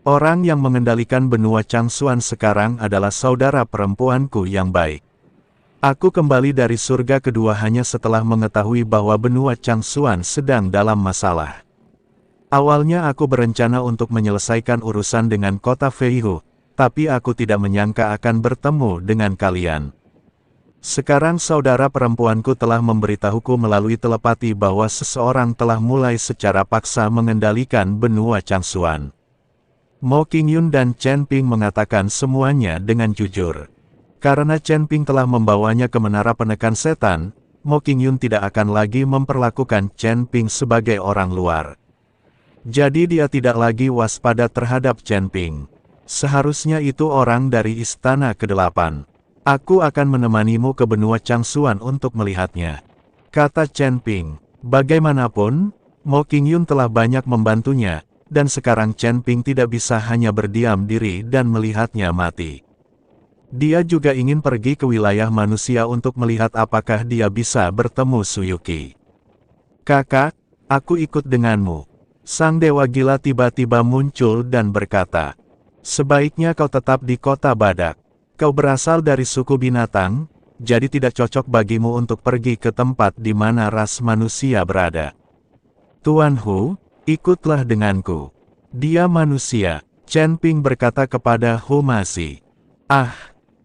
Orang yang mengendalikan benua Changsuan sekarang adalah saudara perempuanku yang baik. Aku kembali dari surga kedua hanya setelah mengetahui bahwa benua Changsuan sedang dalam masalah. Awalnya aku berencana untuk menyelesaikan urusan dengan kota Feihu, tapi aku tidak menyangka akan bertemu dengan kalian. Sekarang saudara perempuanku telah memberitahuku melalui telepati bahwa seseorang telah mulai secara paksa mengendalikan benua Changsuan. Mo Qingyun dan Chen Ping mengatakan semuanya dengan jujur. Karena Chen Ping telah membawanya ke menara penekan setan, Mo Qingyun tidak akan lagi memperlakukan Chen Ping sebagai orang luar. Jadi dia tidak lagi waspada terhadap Chen Ping. Seharusnya itu orang dari Istana ke-8. Aku akan menemanimu ke benua Changsuan untuk melihatnya, kata Chen Ping. Bagaimanapun, Mo Qingyun telah banyak membantunya, dan sekarang Chen Ping tidak bisa hanya berdiam diri dan melihatnya mati. Dia juga ingin pergi ke wilayah manusia untuk melihat apakah dia bisa bertemu Suyuki. Kakak, aku ikut denganmu. Sang Dewa Gila tiba-tiba muncul dan berkata, sebaiknya kau tetap di kota Badak. Kau berasal dari suku binatang, jadi tidak cocok bagimu untuk pergi ke tempat di mana ras manusia berada. Tuan Hu, ikutlah denganku. Dia manusia, Chen Ping berkata kepada Hu Mazi.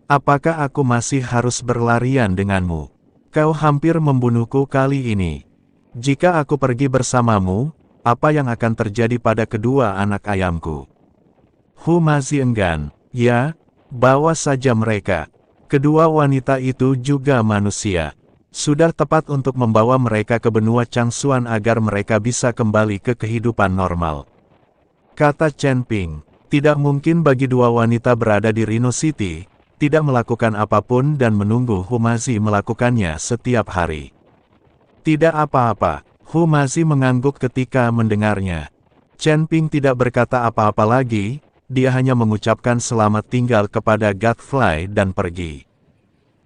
Apakah aku masih harus berlarian denganmu? Kau hampir membunuhku kali ini. Jika aku pergi bersamamu, apa yang akan terjadi pada kedua anak ayamku? Hu Mazi enggan. Ya, bawa saja mereka. Kedua wanita itu juga manusia. Sudah tepat untuk membawa mereka ke benua Changsuan agar mereka bisa kembali ke kehidupan normal. Kata Chen Ping, tidak mungkin bagi dua wanita berada di Rhino City, tidak melakukan apapun dan menunggu Hu Mazi melakukannya setiap hari. Tidak apa-apa, Hu Mazi mengangguk ketika mendengarnya. Chen Ping tidak berkata apa-apa lagi, dia hanya mengucapkan selamat tinggal kepada Godfly dan pergi.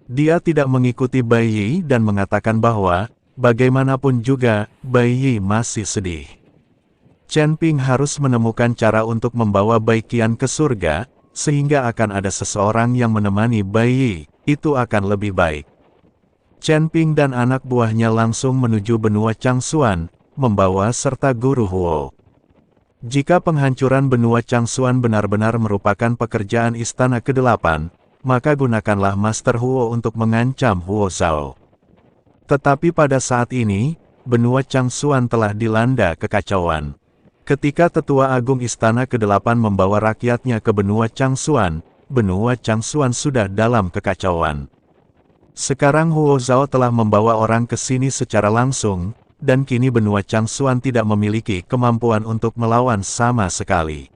Dia tidak mengikuti Bai Yi dan mengatakan bahwa, bagaimanapun juga, Bai Yi masih sedih. Chen Ping harus menemukan cara untuk membawa Bai Qian ke surga, sehingga akan ada seseorang yang menemani Bai Yi, itu akan lebih baik. Chen Ping dan anak buahnya langsung menuju benua Changsuan, membawa serta Guru Huo. Jika penghancuran benua Changsuan benar-benar merupakan pekerjaan Istana ke-8, maka gunakanlah Master Huo untuk mengancam Huo Zhao. Tetapi pada saat ini, benua Changsuan telah dilanda kekacauan. Ketika Tetua Agung Istana ke-8 membawa rakyatnya ke benua Changsuan sudah dalam kekacauan. Sekarang Huo Zhao telah membawa orang ke sini secara langsung, dan kini benua Changsuan tidak memiliki kemampuan untuk melawan sama sekali.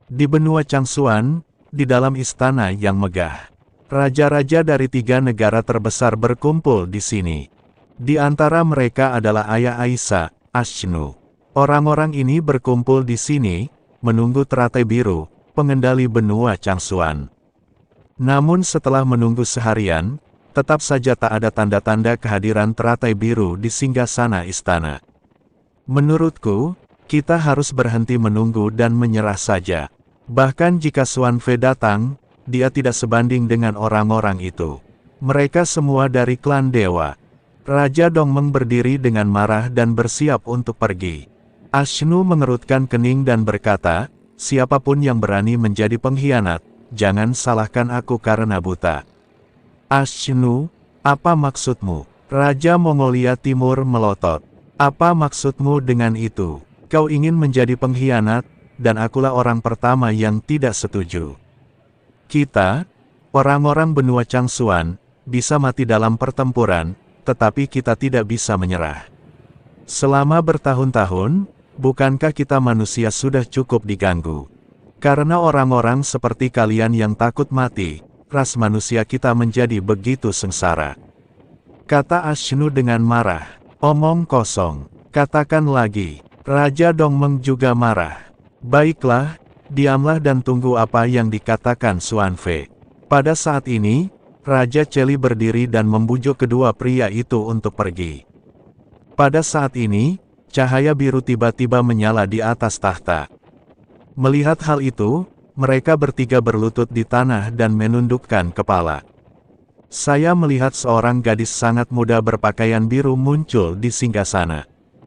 Di benua Changsuan, di dalam istana yang megah, raja-raja dari 3 negara terbesar berkumpul di sini. Di antara mereka adalah Ayah Aisyah, Ashnu. Orang-orang ini berkumpul di sini, menunggu teratai biru, pengendali benua Changsuan. Namun setelah menunggu seharian, tetap saja tak ada tanda-tanda kehadiran teratai biru di singgasana istana. Menurutku, kita harus berhenti menunggu dan menyerah saja. Bahkan jika Xuan Fei datang, dia tidak sebanding dengan orang-orang itu. Mereka semua dari klan dewa. Raja Dongmeng berdiri dengan marah dan bersiap untuk pergi. Ashnu mengerutkan kening dan berkata, siapapun yang berani menjadi pengkhianat, jangan salahkan aku karena buta. Ashnu, apa maksudmu? Raja Mongolia Timur melotot. Apa maksudmu dengan itu? Kau ingin menjadi pengkhianat, dan akulah orang pertama yang tidak setuju. Kita, orang-orang benua Changsuan, bisa mati dalam pertempuran, tetapi kita tidak bisa menyerah. Selama bertahun-tahun, bukankah kita manusia sudah cukup diganggu? Karena orang-orang seperti kalian yang takut mati, ras manusia kita menjadi begitu sengsara. Kata Ashnu dengan marah. Omong kosong. Katakan lagi. Raja Dongmeng juga marah. Baiklah, diamlah dan tunggu apa yang dikatakan Xuan Fei. Pada saat ini, Raja Celi berdiri dan membujuk kedua pria itu untuk pergi. Pada saat ini, cahaya biru tiba-tiba menyala di atas tahta. Melihat hal itu, mereka bertiga berlutut di tanah dan menundukkan kepala. Saya melihat seorang gadis sangat muda berpakaian biru muncul di singgasana.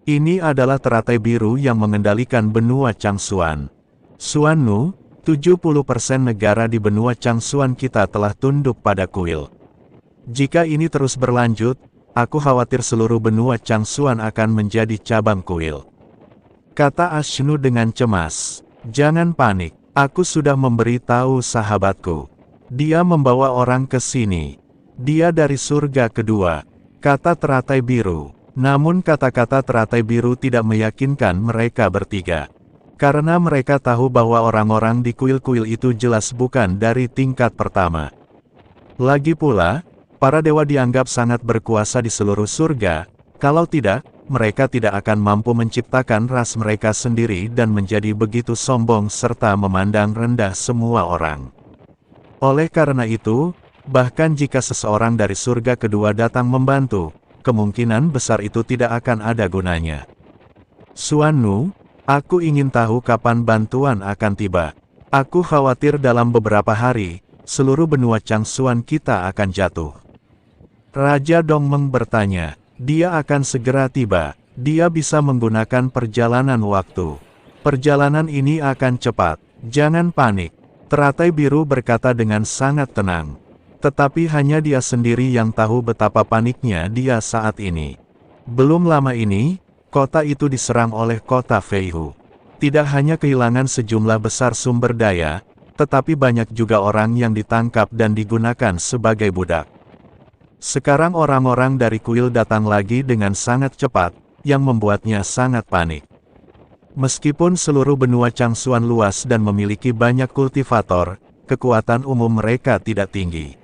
Ini adalah teratai biru yang mengendalikan benua Changsuan. Suanu, 70% negara di benua Changsuan kita telah tunduk pada kuil. Jika ini terus berlanjut, aku khawatir seluruh benua Changsuan akan menjadi cabang kuil. Kata Ashnu dengan cemas. Jangan panik, aku sudah memberitahu sahabatku. Dia membawa orang ke sini. Dia dari surga kedua, kata teratai biru. Namun kata-kata teratai biru tidak meyakinkan mereka bertiga. Karena mereka tahu bahwa orang-orang di kuil-kuil itu jelas bukan dari tingkat pertama. Lagi pula, para dewa dianggap sangat berkuasa di seluruh surga. Kalau tidak, mereka tidak akan mampu menciptakan ras mereka sendiri dan menjadi begitu sombong serta memandang rendah semua orang. Oleh karena itu, bahkan jika seseorang dari surga kedua datang membantu, kemungkinan besar itu tidak akan ada gunanya. Suanu, aku ingin tahu kapan bantuan akan tiba. Aku khawatir dalam beberapa hari, seluruh benua Changsuan kita akan jatuh. Raja Dongmeng bertanya, dia akan segera tiba. Dia bisa menggunakan perjalanan waktu. Perjalanan ini akan cepat. Jangan panik. Teratai biru berkata dengan sangat tenang. Tetapi hanya dia sendiri yang tahu betapa paniknya dia saat ini. Belum lama ini, kota itu diserang oleh kota Feihu. Tidak hanya kehilangan sejumlah besar sumber daya, tetapi banyak juga orang yang ditangkap dan digunakan sebagai budak. Sekarang orang-orang dari kuil datang lagi dengan sangat cepat, yang membuatnya sangat panik. Meskipun seluruh benua Changsuan luas dan memiliki banyak kultivator, kekuatan umum mereka tidak tinggi.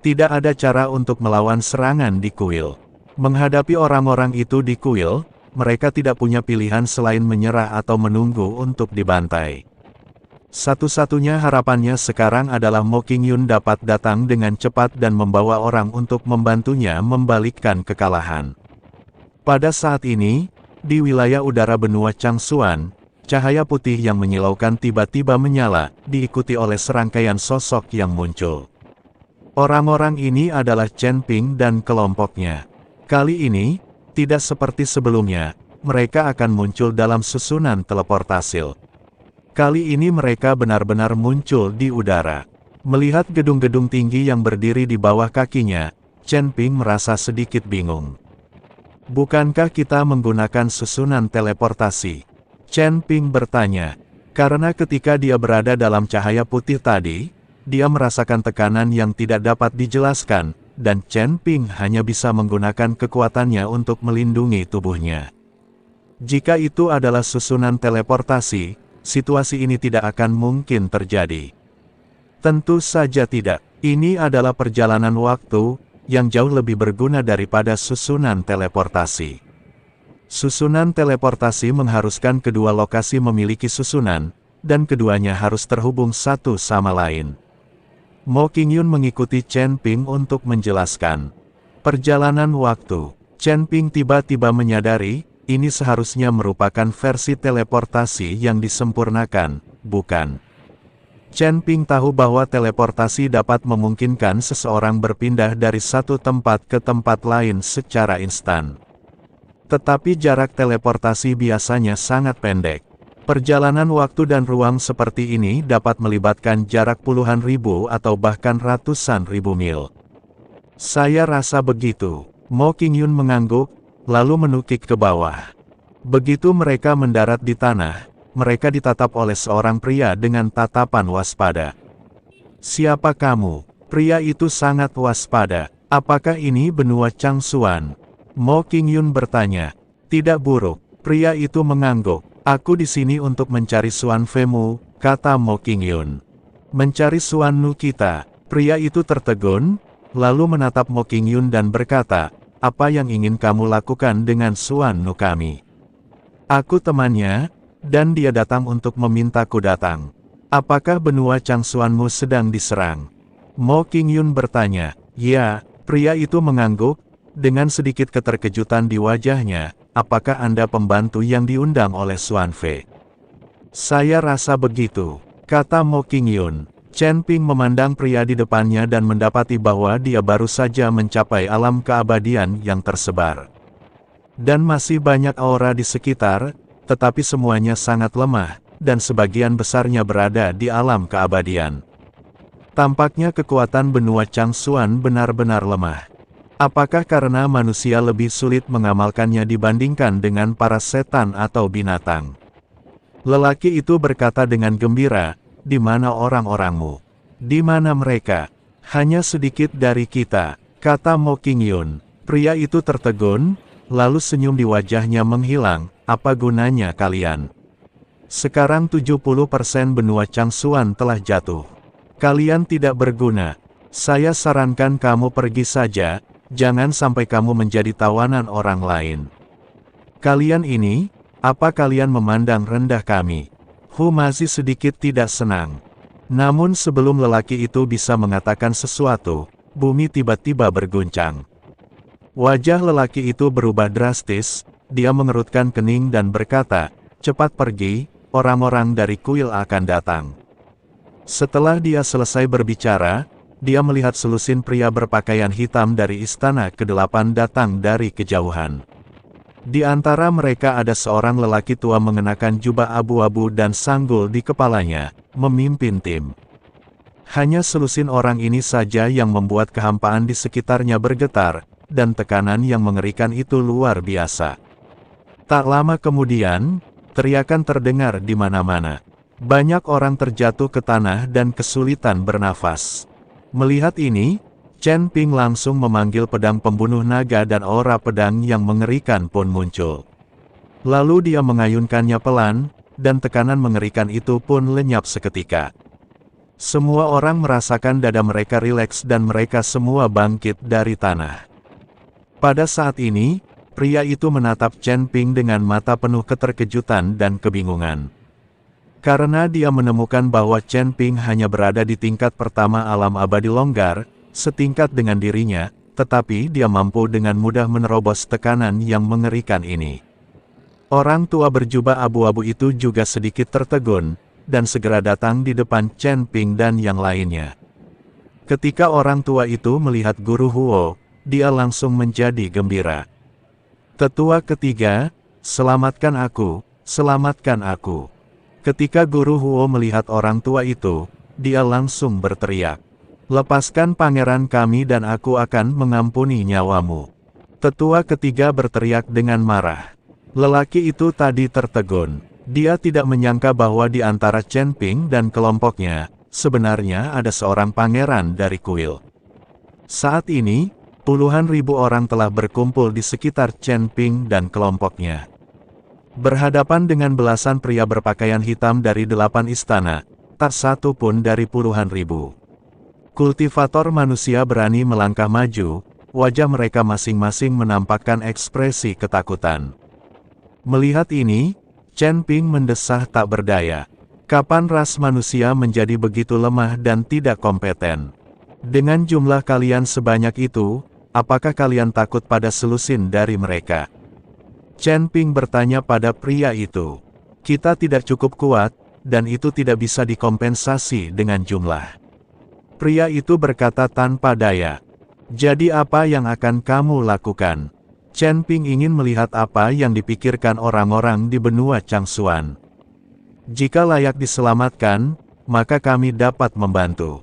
Tidak ada cara untuk melawan serangan di kuil. Menghadapi orang-orang itu di kuil, mereka tidak punya pilihan selain menyerah atau menunggu untuk dibantai. Satu-satunya harapannya sekarang adalah Mo Qingyun dapat datang dengan cepat dan membawa orang untuk membantunya membalikkan kekalahan. Pada saat ini, di wilayah udara benua Changsuan, cahaya putih yang menyilaukan tiba-tiba menyala, diikuti oleh serangkaian sosok yang muncul. Orang-orang ini adalah Chen Ping dan kelompoknya. Kali ini, tidak seperti sebelumnya, mereka akan muncul dalam susunan teleportasi. Kali ini mereka benar-benar muncul di udara. Melihat gedung-gedung tinggi yang berdiri di bawah kakinya, Chen Ping merasa sedikit bingung. Bukankah kita menggunakan susunan teleportasi? Chen Ping bertanya, karena ketika dia berada dalam cahaya putih tadi, dia merasakan tekanan yang tidak dapat dijelaskan, dan Chen Ping hanya bisa menggunakan kekuatannya untuk melindungi tubuhnya. Jika itu adalah susunan teleportasi, situasi ini tidak akan mungkin terjadi. Tentu saja tidak. Ini adalah perjalanan waktu, yang jauh lebih berguna daripada susunan teleportasi. Susunan teleportasi mengharuskan kedua lokasi memiliki susunan, dan keduanya harus terhubung satu sama lain. Mo Qingyun mengikuti Chen Ping untuk menjelaskan. Perjalanan waktu. Chen Ping tiba-tiba menyadari, ini seharusnya merupakan versi teleportasi yang disempurnakan, bukan? Chen Ping tahu bahwa teleportasi dapat memungkinkan seseorang berpindah dari satu tempat ke tempat lain secara instan. Tetapi jarak teleportasi biasanya sangat pendek. Perjalanan waktu dan ruang seperti ini dapat melibatkan jarak puluhan ribu atau bahkan ratusan ribu mil. Saya rasa begitu. Mo Qingyun mengangguk, lalu menukik ke bawah. Begitu mereka mendarat di tanah, mereka ditatap oleh seorang pria dengan tatapan waspada. Siapa kamu? Pria itu sangat waspada. Apakah ini benua Changsuan? Mo Qingyun bertanya. Tidak buruk. Pria itu mengangguk. Aku di sini untuk mencari Suan Femu, kata Mo Qingyun. Mencari Suan Nu kita. Pria itu tertegun, lalu menatap Mo Qingyun dan berkata, apa yang ingin kamu lakukan dengan Suan Nu kami? Aku temannya, dan dia datang untuk memintaku datang. Apakah benua Changsuanmu sedang diserang? Mo Qingyun bertanya. Ya, pria itu mengangguk, dengan sedikit keterkejutan di wajahnya. Apakah Anda pembantu yang diundang oleh Suan Fei? Saya rasa begitu, kata Mo Qingyun. Chen Ping memandang pria di depannya dan mendapati bahwa dia baru saja mencapai alam keabadian yang tersebar. Dan masih banyak aura di sekitar, tetapi semuanya sangat lemah, dan sebagian besarnya berada di alam keabadian. Tampaknya kekuatan benua Changsuan benar-benar lemah. Apakah karena manusia lebih sulit mengamalkannya dibandingkan dengan para setan atau binatang? Lelaki itu berkata dengan gembira, "Di mana orang-orangmu? Di mana mereka?" "Hanya sedikit dari kita," kata Mo Qingyun. Pria itu tertegun, lalu senyum di wajahnya menghilang. "Apa gunanya kalian? Sekarang 70% benua Changsuan telah jatuh. Kalian tidak berguna. Saya sarankan kamu pergi saja, jangan sampai kamu menjadi tawanan orang lain. Kalian ini, apa kalian memandang rendah kami?" Hu masih sedikit tidak senang. Namun sebelum lelaki itu bisa mengatakan sesuatu, bumi tiba-tiba berguncang. Wajah lelaki itu berubah drastis, dia mengerutkan kening dan berkata, "Cepat pergi, orang-orang dari kuil akan datang." Setelah dia selesai berbicara, dia melihat selusin pria berpakaian hitam dari istana ke-8 datang dari kejauhan. Di antara mereka ada seorang lelaki tua mengenakan jubah abu-abu dan sanggul di kepalanya, memimpin tim. Hanya selusin orang ini saja yang membuat kehampaan di sekitarnya bergetar, dan tekanan yang mengerikan itu luar biasa. Tak lama kemudian, teriakan terdengar di mana-mana. Banyak orang terjatuh ke tanah dan kesulitan bernafas. Melihat ini, Chen Ping langsung memanggil pedang pembunuh naga dan aura pedang yang mengerikan pun muncul. Lalu dia mengayunkannya pelan, dan tekanan mengerikan itu pun lenyap seketika. Semua orang merasakan dada mereka rileks dan mereka semua bangkit dari tanah. Pada saat ini, pria itu menatap Chen Ping dengan mata penuh keterkejutan dan kebingungan. Karena dia menemukan bahwa Chen Ping hanya berada di tingkat pertama alam abadi longgar, setingkat dengan dirinya, tetapi dia mampu dengan mudah menerobos tekanan yang mengerikan ini. Orang tua berjubah abu-abu itu juga sedikit tertegun, dan segera datang di depan Chen Ping dan yang lainnya. Ketika orang tua itu melihat guru Huo, dia langsung menjadi gembira. "Tetua ketiga, selamatkan aku, selamatkan aku." Ketika guru Huo melihat orang tua itu, dia langsung berteriak, "Lepaskan pangeran kami dan aku akan mengampuni nyawamu." Tetua ketiga berteriak dengan marah. Lelaki itu tadi tertegun. Dia tidak menyangka bahwa di antara Chen Ping dan kelompoknya, sebenarnya ada seorang pangeran dari kuil. Saat ini, puluhan ribu orang telah berkumpul di sekitar Chen Ping dan kelompoknya. Berhadapan dengan belasan pria berpakaian hitam dari 8 istana, tak satu pun dari puluhan ribu. Kultivator manusia berani melangkah maju, wajah mereka masing-masing menampakkan ekspresi ketakutan. Melihat ini, Chen Ping mendesah tak berdaya. Kapan ras manusia menjadi begitu lemah dan tidak kompeten? Dengan jumlah kalian sebanyak itu, apakah kalian takut pada selusin dari mereka? Chen Ping bertanya pada pria itu. "Kita tidak cukup kuat, dan itu tidak bisa dikompensasi dengan jumlah." Pria itu berkata tanpa daya. "Jadi apa yang akan kamu lakukan?" Chen Ping ingin melihat apa yang dipikirkan orang-orang di benua Changsuan. "Jika layak diselamatkan, maka kami dapat membantu.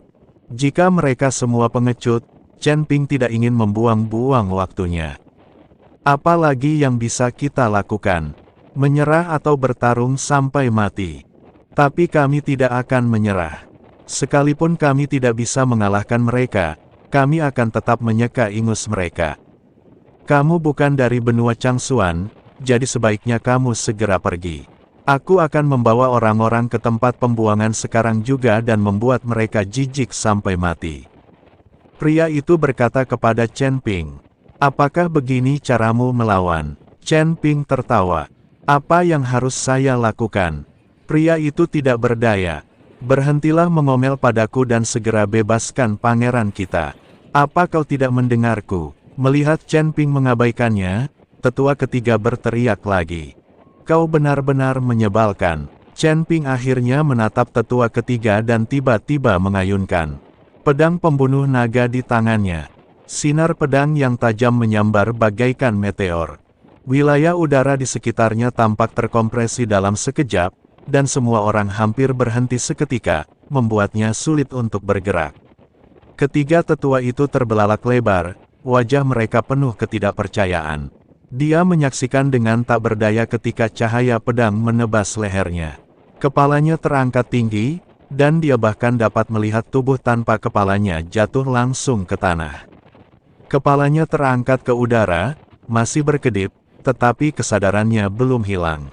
Jika mereka semua pengecut, Chen Ping tidak ingin membuang-buang waktunya. Apalagi yang bisa kita lakukan? Menyerah atau bertarung sampai mati? Tapi kami tidak akan menyerah. Sekalipun kami tidak bisa mengalahkan mereka, kami akan tetap menyeka ingus mereka. Kamu bukan dari benua Changsuan, jadi sebaiknya kamu segera pergi. Aku akan membawa orang-orang ke tempat pembuangan sekarang juga dan membuat mereka jijik sampai mati." Pria itu berkata kepada Chen Ping, "Apakah begini caramu melawan?" Chen Ping tertawa. "Apa yang harus saya lakukan?" Pria itu tidak berdaya. "Berhentilah mengomel padaku dan segera bebaskan pangeran kita. Apa kau tidak mendengarku?" Melihat Chen Ping mengabaikannya, tetua ketiga berteriak lagi. "Kau benar-benar menyebalkan. Chen Ping akhirnya menatap tetua ketiga dan tiba-tiba mengayunkan pedang pembunuh naga di tangannya. Sinar pedang yang tajam menyambar bagaikan meteor. Wilayah udara di sekitarnya tampak terkompresi dalam sekejap, dan semua orang hampir berhenti seketika, membuatnya sulit untuk bergerak. Ketiga tetua itu terbelalak lebar, wajah mereka penuh ketidakpercayaan. Dia menyaksikan dengan tak berdaya ketika cahaya pedang menebas lehernya. Kepalanya terangkat tinggi, dan dia bahkan dapat melihat tubuh tanpa kepalanya jatuh langsung ke tanah. Kepalanya terangkat ke udara, masih berkedip, tetapi kesadarannya belum hilang.